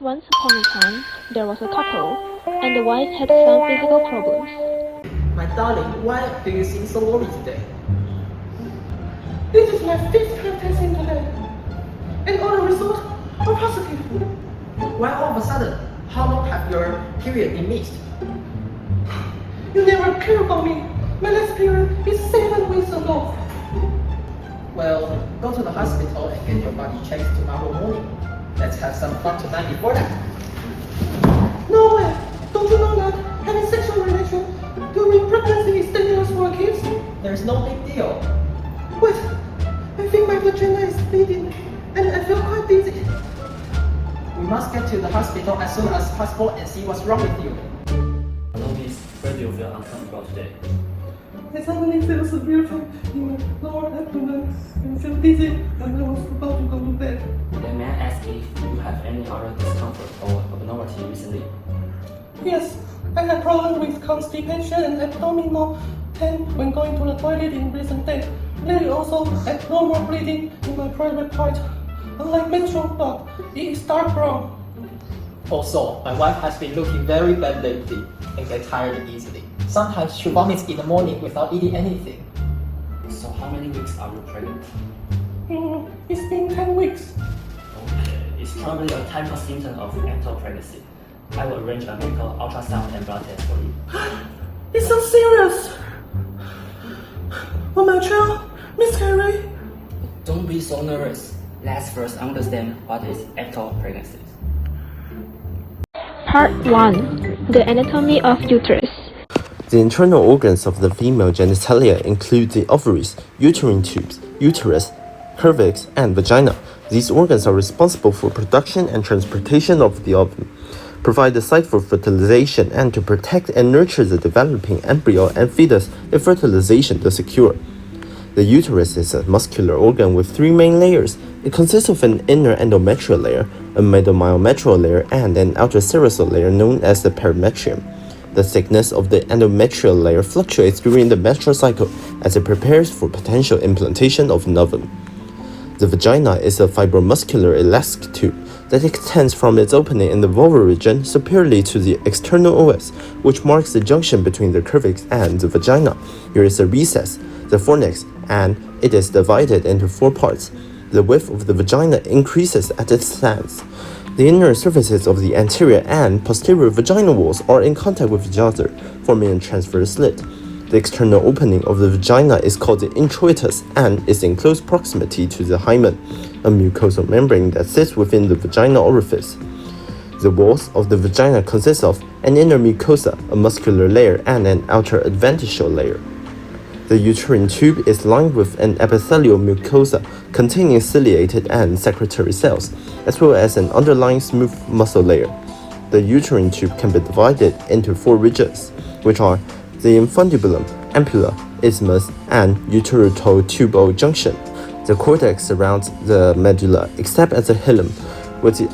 Once upon a time, there was a couple, and the wife had some physical problems. My darling, why do you seem so worried today? This is my fifth time testing today, and all the results are positive. Why all of a sudden? How long have your period been missed? You never care about me. My last period is 7 weeks ago. Well, go to the hospital and get your body checked tomorrow morning. Let's have some fun tonight before that. No way. Don't you know that having sexual relations during pregnancy is dangerous for kids? There's no big deal. Wait, I think my vagina is bleeding, and I feel quite dizzy. We must get to the hospital as soon as possible and see what's wrong with you. Hello, miss. Where do you feel uncomfortable today? I suddenly feel severe pain in my lower abdomen and feel dizzy, and I was about to go to bed. Then may I ask if you have any other discomfort or abnormality recently? Yes, I had problems with constipation and abdominal pain when going to the toilet in recent days. There is also abnormal bleeding in my private part. Unlike menstrual blood, it is dark brown. Also, my wife has been looking very bad lately and gets tired easily. Sometimes she vomits in the morning without eating anything. So how many weeks are you pregnant? It's been 10 weeks. Okay, it's probably a typical symptom of ectopic pregnancy. I will arrange a medical ultrasound and blood test for you. It's so serious. Will my child miscarry? Don't be so nervous. Let's first understand what is ectopic pregnancy. Part 1. The anatomy of uterus. The internal organs of the female genitalia include the ovaries, uterine tubes, uterus, cervix, and vagina. These organs are responsible for production and transportation of the ovum, provide the site for fertilization, and to protect and nurture the developing embryo and fetus if fertilization does occur. The uterus is a muscular organ with 3 main layers. It consists of an inner endometrial layer, a middle myometrial layer, and an outer serosal layer known as the perimetrium. The thickness of the endometrial layer fluctuates during the menstrual cycle as it prepares for potential implantation of an ovum. The vagina is a fibromuscular elastic tube that extends from its opening in the vulvar region superiorly to the external os, which marks the junction between the cervix and the vagina. Here is a recess, the fornix, and it is divided into 4 parts. The width of the vagina increases as it stands. The inner surfaces of the anterior and posterior vaginal walls are in contact with each other, forming a transverse slit. The external opening of the vagina is called the introitus and is in close proximity to the hymen, a mucosal membrane that sits within the vaginal orifice. The walls of the vagina consist of an inner mucosa, a muscular layer, and an outer adventitial layer. The uterine tube is lined with an epithelial mucosa containing ciliated and secretory cells, as well as an underlying smooth muscle layer. The uterine tube can be divided into 4 regions, which are the infundibulum, ampulla, isthmus, and uterotubal junction. The cortex surrounds the medulla except at the hilum, where the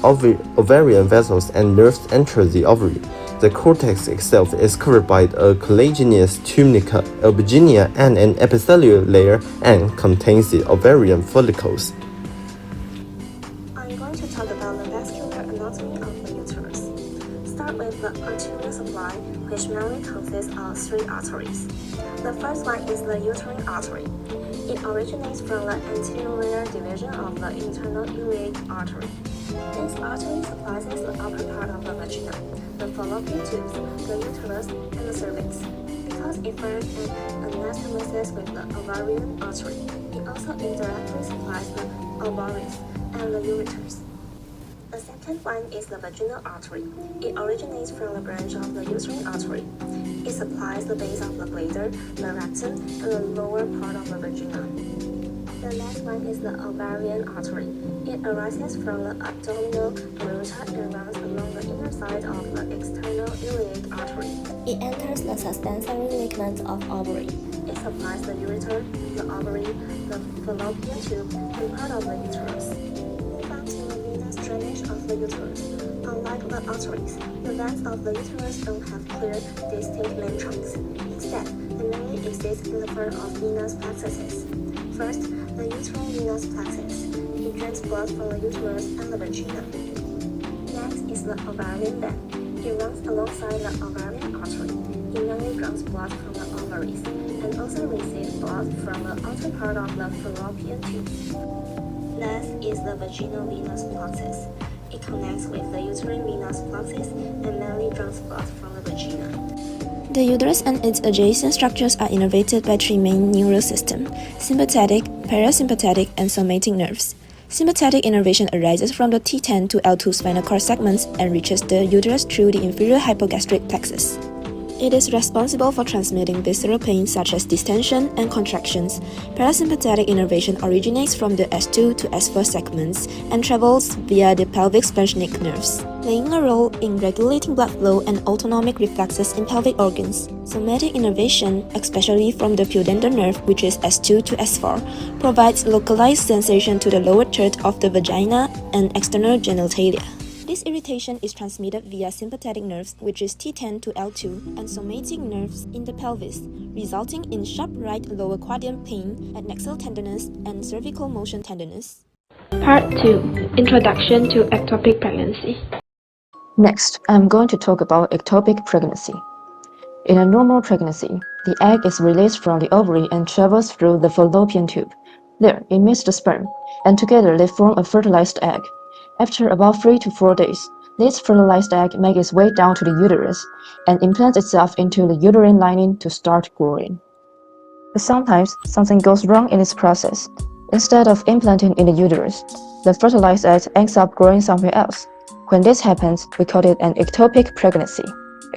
ovarian vessels and nerves enter the ovary. The cortex itself is covered by a collagenous tunica, albuginea, and an epithelial layer and contains the ovarian follicles. I'm going to talk about the vascular anatomy of the uterus. Start with the arterial supply, which mainly consists of 3 arteries. The first one is the uterine artery. It originates from the anterior division of the internal iliac artery. This artery supplies the upper part of the vagina, the fallopian tubes, the uterus, and the cervix. Because it forms an anastomosis with the ovarian artery, it also indirectly supplies the ovaries and the ureters. The second one is the vaginal artery. It originates from the branch of the uterine artery. It supplies the base of the bladder, the rectum, and the lower part of the vagina. The last one is the ovarian artery. It arises from the abdominal aorta and runs along the inner side of the external iliac artery. It enters the suspensory ligament of ovary. It supplies the ureter, the ovary, the fallopian tube, and part of the uterus. Move on to the venous drainage of the uterus. Unlike the arteries, the veins of the uterus don't have clear, distinct main trunks. Instead, they mainly exist in the form of venous plexuses. First, the uterine venous plexus. It drains blood from the uterus and the vagina. Next is the ovarian gland. It runs alongside the ovarian artery. It mainly draws blood from the ovaries and also receives blood from the outer part of the fallopian tubes. Next is the vaginal venous plexus. It connects with the uterine venous plexus and mainly draws blood from the vagina. The uterus and its adjacent structures are innervated by three main neural systems: sympathetic, parasympathetic, and somatic nerves. Sympathetic innervation arises from the T10 to L2 spinal cord segments and reaches the uterus through the inferior hypogastric plexus. It is responsible for transmitting visceral pain such as distension and contractions. Parasympathetic innervation originates from the S2 to S4 segments and travels via the pelvic splanchnic nerves, playing a role in regulating blood flow and autonomic reflexes in pelvic organs. Somatic innervation, especially from the pudendal nerve, which is S2 to S4, provides localized sensation to the lower third of the vagina and external genitalia. This irritation is transmitted via sympathetic nerves, which is T10 to L2, and somatic nerves in the pelvis, resulting in sharp right lower quadrant pain at axial tenderness and cervical motion tenderness. Part 2. Introduction to Ectopic Pregnancy. Next, I'm going to talk about ectopic pregnancy. In a normal pregnancy, the egg is released from the ovary and travels through the fallopian tube. There, it meets the sperm, and together they form a fertilized egg. After about 3 to 4 days, this fertilized egg makes its way down to the uterus and implants itself into the uterine lining to start growing. But sometimes, something goes wrong in this process. Instead of implanting in the uterus, the fertilized egg ends up growing somewhere else. When this happens, we call it an ectopic pregnancy.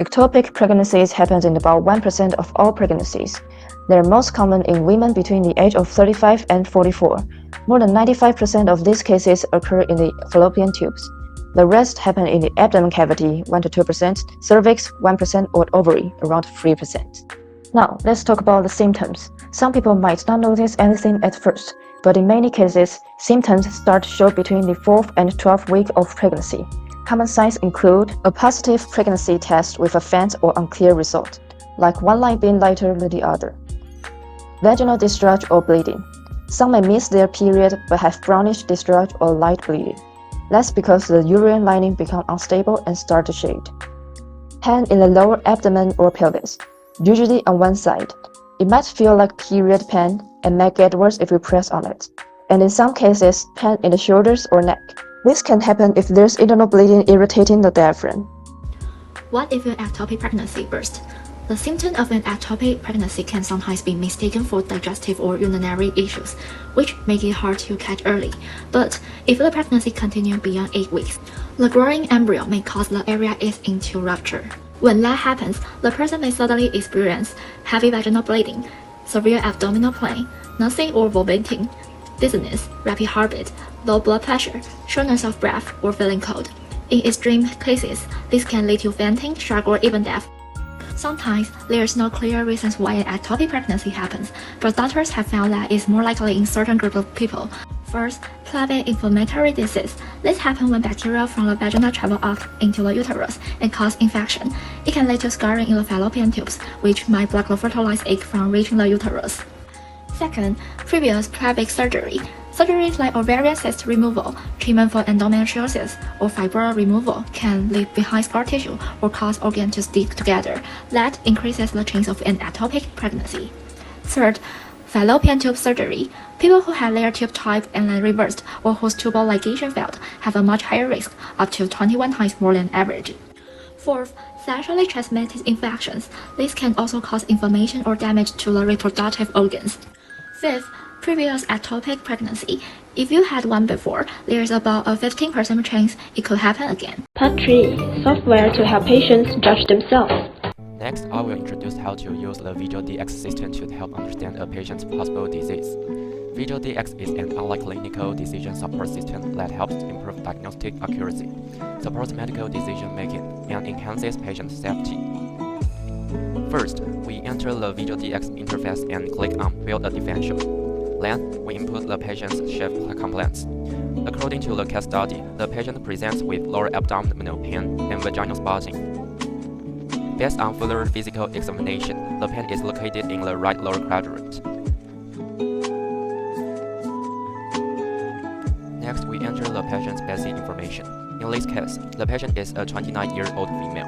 Ectopic pregnancies happen in about 1% of all pregnancies. They are most common in women between the age of 35 and 44. More than 95% of these cases occur in the fallopian tubes. The rest happen in the abdomen cavity, 1 to 2%, cervix, 1%, or ovary, around 3%. Now, let's talk about the symptoms. Some people might not notice anything at first, but in many cases, symptoms start to show between the 4th and 12th week of pregnancy. Common signs include a positive pregnancy test with a faint or unclear result, like one line being lighter than the other. Vaginal discharge or bleeding. Some may miss their period but have brownish discharge or light bleeding. That's because the uterine lining becomes unstable and start to shade. Pain in the lower abdomen or pelvis, usually on one side. It might feel like period pain and may get worse if you press on it. And in some cases, pain in the shoulders or neck. This can happen if there's internal bleeding irritating the diaphragm. What if an ectopic pregnancy burst? The symptom of an ectopic pregnancy can sometimes be mistaken for digestive or urinary issues, which make it hard to catch early. But if the pregnancy continues beyond 8 weeks, the growing embryo may cause the area itch to rupture. When that happens, the person may suddenly experience heavy vaginal bleeding, severe abdominal pain, nausea or vomiting, dizziness, rapid heartbeat, low blood pressure, shortness of breath, or feeling cold. In extreme cases, this can lead to fainting, shock, or even death. Sometimes, there's no clear reasons why an ectopic pregnancy happens, but doctors have found that it's more likely in certain groups of people. First, pelvic inflammatory disease. This happens when bacteria from the vagina travel up into the uterus and cause infection. It can lead to scarring in the fallopian tubes, which might block the fertilized egg from reaching the uterus. Second, previous pelvic surgery. Surgeries like ovarian cyst removal, treatment for endometriosis, or fibroid removal can leave behind scar tissue or cause organs to stick together. That increases the chance of an ectopic pregnancy. Third, fallopian tube surgery. People who have their tube type and then reversed or whose tubal ligation failed have a much higher risk, up to 21 times more than average. Fourth, sexually transmitted infections. This can also cause inflammation or damage to the reproductive organs. Fifth, previous ectopic pregnancy. If you had one before, there's about a 15% chance it could happen again. Part 3. Software to help patients judge themselves. Next, I will introduce how to use the Visual DX system to help understand a patient's possible disease. Visual DX is an online clinical decision support system that helps improve diagnostic accuracy, supports medical decision making, and enhances patient safety. First, we enter the Visual DX interface and click on Build a Differential. Then, we input the patient's shape complaints. According to the case study, the patient presents with lower abdominal pain and vaginal spotting. Based on further physical examination, the pain is located in the right lower quadrant. Next, we enter the patient's basic information. In this case, the patient is a 29-year-old female.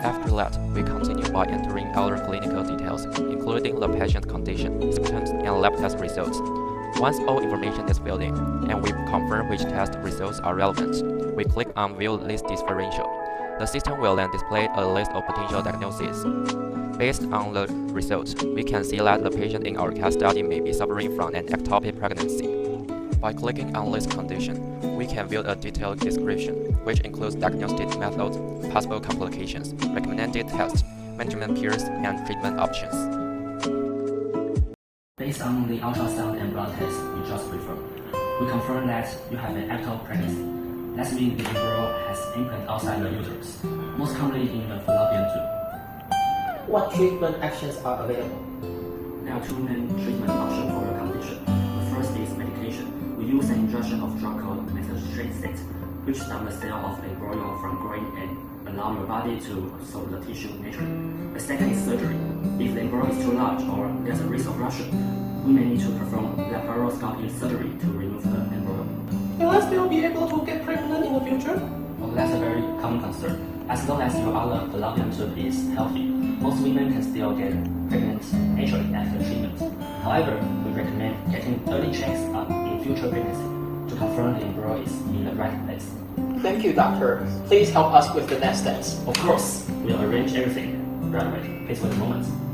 After that, we continue by entering other clinical details, including the patient condition, symptoms, and lab test results. Once all information is filled in, and we confirm which test results are relevant, we click on View List Differential. The system will then display a list of potential diagnoses. Based on the results, we can see that the patient in our case study may be suffering from an ectopic pregnancy. By clicking on this condition, we can view a detailed description, which includes diagnostic methods, possible complications, recommended tests, management peers, and treatment options. Based on the ultrasound and blood test we just performed, we confirm that you have an ectopic pregnancy. That means the embryo has implant outside the uterus, most commonly in the fallopian tube. What treatment actions are available? There are two main treatment options for your condition. The first is medication. We use an injection of drug called methotrexate, which stops the cell of the embryo from growing and allow your body to absorb the tissue naturally. The second is surgery. If the embryo is too large or there's a risk of rupture, we may need to perform laparoscopy surgery to remove the embryo. Will I still be able to get pregnant in the future? Well, that's a very common concern. As long as your other fallopian tube is healthy, most women can still get pregnant naturally after treatment. However, we recommend getting early checks in future pregnancy to confirm the embryo is in the right place. Thank you, doctor. Please help us with the next steps. Of course, we'll arrange everything right away. Please wait a moment.